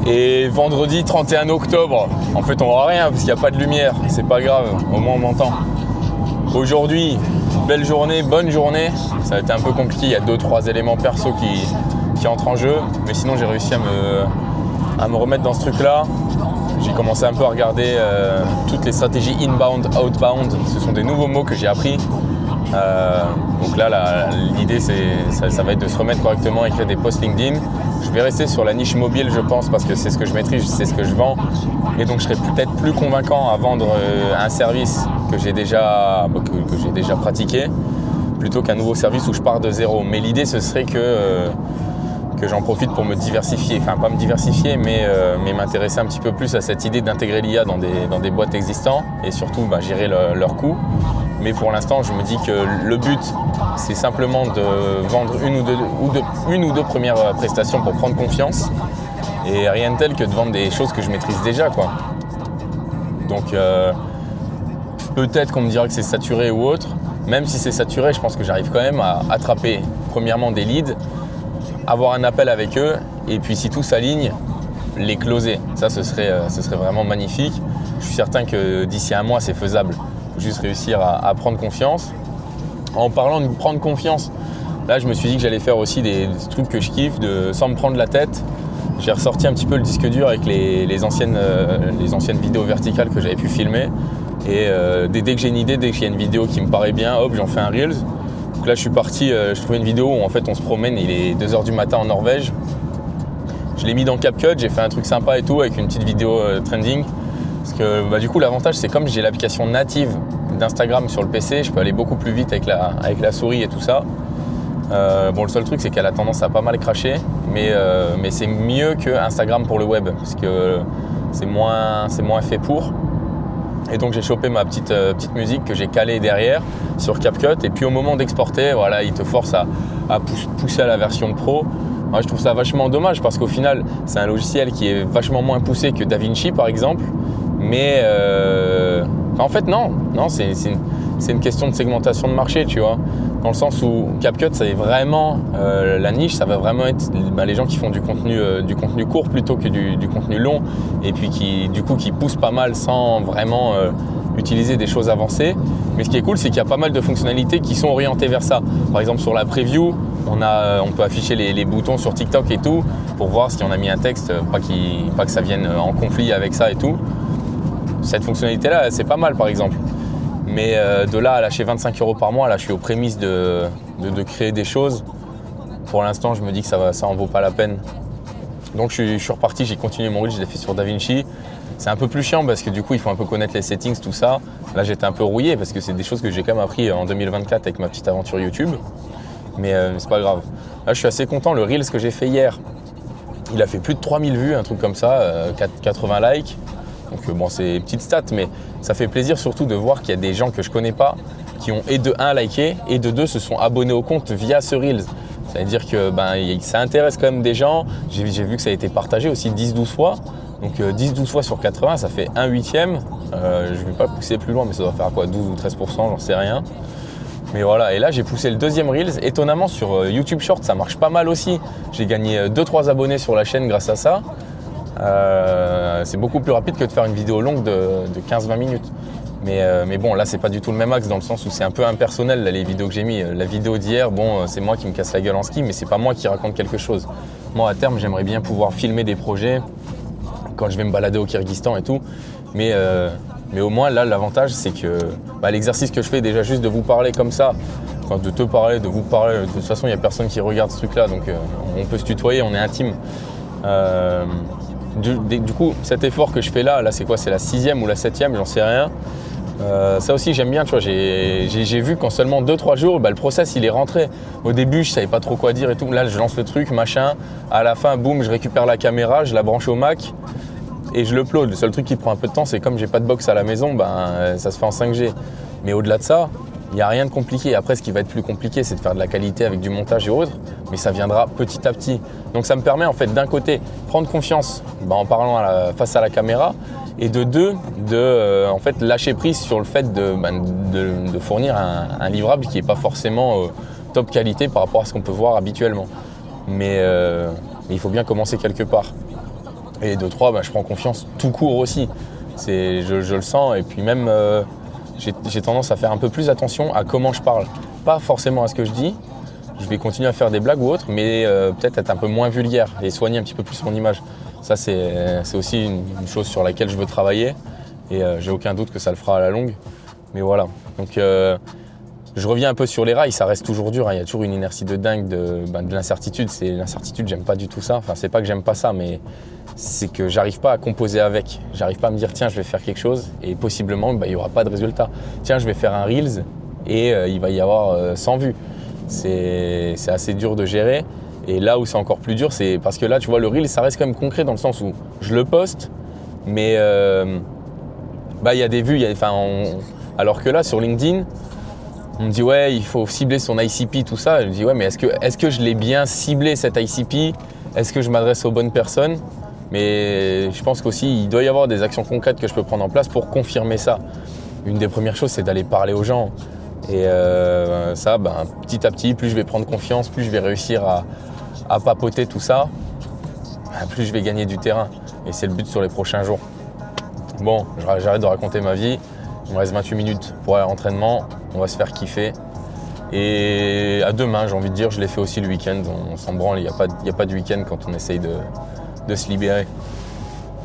Et vendredi 31 octobre, en fait on voit rien parce qu'il n'y a pas de lumière, c'est pas grave, au moins on m'entend. Aujourd'hui, belle journée, bonne journée, ça a été un peu compliqué, il y a 2-3 éléments perso qui entrent en jeu, mais sinon j'ai réussi à me remettre dans ce truc-là. J'ai commencé un peu à regarder toutes les stratégies inbound, outbound, ce sont des nouveaux mots que j'ai appris. Donc là, l'idée, ça va être de se remettre correctement, écrire des posts LinkedIn. Je vais rester sur la niche mobile, je pense, parce que c'est ce que je maîtrise, c'est ce que je vends. Et donc, je serai peut-être plus convaincant à vendre un service que j'ai déjà pratiqué, plutôt qu'un nouveau service où je pars de zéro. Mais l'idée, ce serait que j'en profite pour me diversifier. Enfin, pas me diversifier, mais m'intéresser un petit peu plus à cette idée d'intégrer l'IA dans des boîtes existantes et surtout gérer leurs coûts. Mais pour l'instant, je me dis que le but, c'est simplement de vendre une ou deux premières prestations pour prendre confiance et rien de tel que de vendre des choses que je maîtrise déjà, quoi. Donc peut-être qu'on me dira que c'est saturé ou autre. Même si c'est saturé, je pense que j'arrive quand même à attraper premièrement des leads, avoir un appel avec eux et puis si tout s'aligne, les closer. Ça, ce serait vraiment magnifique. Je suis certain que d'ici un mois, c'est faisable. Il faut juste réussir à prendre confiance. En parlant de prendre confiance, là je me suis dit que j'allais faire aussi des trucs que je kiffe sans me prendre la tête. J'ai ressorti un petit peu le disque dur avec les anciennes vidéos verticales que j'avais pu filmer. Et dès que j'ai une idée, dès que j'ai une vidéo qui me paraît bien, hop, j'en fais un Reels. Donc là je suis parti, je trouvais une vidéo où en fait on se promène, il est 2h du matin en Norvège. Je l'ai mis dans CapCut, j'ai fait un truc sympa et tout avec une petite vidéo trending. Parce que du coup l'avantage c'est comme j'ai l'application native d'Instagram sur le PC, je peux aller beaucoup plus vite avec la souris et tout ça. Le seul truc c'est qu'elle a tendance à pas mal cracher, mais c'est mieux que Instagram pour le web parce que c'est moins fait pour. Et donc j'ai chopé ma petite musique que j'ai calée derrière sur CapCut et puis au moment d'exporter, voilà, il te force à pousser à la version pro. Moi, je trouve ça vachement dommage parce qu'au final c'est un logiciel qui est vachement moins poussé que DaVinci par exemple. Mais en fait non, c'est une question de segmentation de marché, tu vois. Dans le sens où CapCut, c'est vraiment la niche, ça va vraiment être les gens qui font du contenu court plutôt que du contenu long et puis qui poussent pas mal sans vraiment utiliser des choses avancées. Mais ce qui est cool, c'est qu'il y a pas mal de fonctionnalités qui sont orientées vers ça. Par exemple, sur la preview, on peut afficher les boutons sur TikTok et tout pour voir si on a mis un texte, pas que ça vienne en conflit avec ça et tout. Cette fonctionnalité-là, c'est pas mal par exemple. Mais de là à lâcher 25 € par mois, là je suis aux prémices de créer des choses. Pour l'instant, je me dis que ça en vaut pas la peine. Donc je suis reparti, j'ai continué mon reel, je l'ai fait sur DaVinci. C'est un peu plus chiant parce que du coup, il faut un peu connaître les settings, tout ça. Là, j'étais un peu rouillé parce que c'est des choses que j'ai quand même appris en 2024 avec ma petite aventure YouTube. Mais c'est pas grave. Là, je suis assez content. Le reel, ce que j'ai fait hier, il a fait plus de 3000 vues, un truc comme ça, 80 likes. Donc c'est une petite stat, mais ça fait plaisir surtout de voir qu'il y a des gens que je connais pas qui ont et de 1 liké et de 2 se sont abonnés au compte via ce Reels. Ça veut dire que ça intéresse quand même des gens. J'ai vu que ça a été partagé aussi 10-12 fois. Donc 10-12 fois sur 80, ça fait 1/8. Je ne vais pas pousser plus loin, mais ça doit faire quoi, 12 ou 13%, j'en sais rien. Mais voilà, et là j'ai poussé le deuxième Reels. Étonnamment sur YouTube Short, ça marche pas mal aussi. J'ai gagné 2-3 abonnés sur la chaîne grâce à ça. C'est beaucoup plus rapide que de faire une vidéo longue de 15-20 minutes. Mais bon, là c'est pas du tout le même axe dans le sens où c'est un peu impersonnel là, les vidéos que j'ai mis. La vidéo d'hier, c'est moi qui me casse la gueule en ski, mais c'est pas moi qui raconte quelque chose. Moi à terme, j'aimerais bien pouvoir filmer des projets quand je vais me balader au Kyrgyzstan et tout. Mais au moins là, l'avantage c'est que l'exercice que je fais déjà juste de vous parler comme ça, de te parler, de vous parler, de toute façon il n'y a personne qui regarde ce truc là, donc on peut se tutoyer, on est intime. Du coup, cet effort que je fais là c'est quoi? C'est la 6e ou la 7e, j'en sais rien. Ça aussi j'aime bien, tu vois, j'ai vu qu'en seulement 2-3 jours, le process il est rentré. Au début je savais pas trop quoi dire et tout, là je lance le truc, machin, à la fin boum, je récupère la caméra, je la branche au Mac et je l'upload. Le seul truc qui prend un peu de temps, c'est comme j'ai pas de box à la maison, ça se fait en 5G. Mais au-delà de ça, il n'y a rien de compliqué. Après, ce qui va être plus compliqué, c'est de faire de la qualité avec du montage et autres, mais ça viendra petit à petit. Donc ça me permet en fait d'un côté prendre confiance en parlant face à la caméra, et de deux, en fait lâcher prise sur le fait de fournir un livrable qui n'est pas forcément top qualité par rapport à ce qu'on peut voir habituellement. Mais il faut bien commencer quelque part. Et de 3, je prends confiance tout court aussi. Je le sens et puis même j'ai tendance à faire un peu plus attention à comment je parle. Pas forcément à ce que je dis, je vais continuer à faire des blagues ou autres, mais peut-être être un peu moins vulgaire et soigner un petit peu plus mon image. Ça c'est aussi une chose sur laquelle je veux travailler et j'ai aucun doute que ça le fera à la longue. Mais voilà, donc je reviens un peu sur les rails, ça reste toujours dur, hein. Il y a toujours une inertie de dingue de l'incertitude. L'incertitude, j'aime pas du tout ça. Enfin, c'est pas que j'aime pas ça, mais c'est que j'arrive pas à composer avec. J'arrive pas à me dire, tiens, je vais faire quelque chose et possiblement, il y aura pas de résultat. Tiens, je vais faire un Reels et il va y avoir 100 vues. C'est assez dur de gérer. Et là où c'est encore plus dur, c'est parce que là, tu vois, le Reels, ça reste quand même concret dans le sens où je le poste, mais il y a des vues. Alors que là, sur LinkedIn, on me dit ouais, il faut cibler son ICP, tout ça. Je me dis ouais, mais est-ce que je l'ai bien ciblé cet ICP? Est-ce que je m'adresse aux bonnes personnes? Mais je pense qu'aussi, il doit y avoir des actions concrètes que je peux prendre en place pour confirmer ça. Une des premières choses, c'est d'aller parler aux gens. Et ça, petit à petit, plus je vais prendre confiance, plus je vais réussir à papoter tout ça, plus je vais gagner du terrain. Et c'est le but sur les prochains jours. Bon, j'arrête de raconter ma vie. Il me reste 28 minutes pour aller à l'entraînement. On va se faire kiffer. Et à demain, j'ai envie de dire, je l'ai fait aussi le week-end. On s'en branle, il n'y a pas de week-end quand on essaye de se libérer.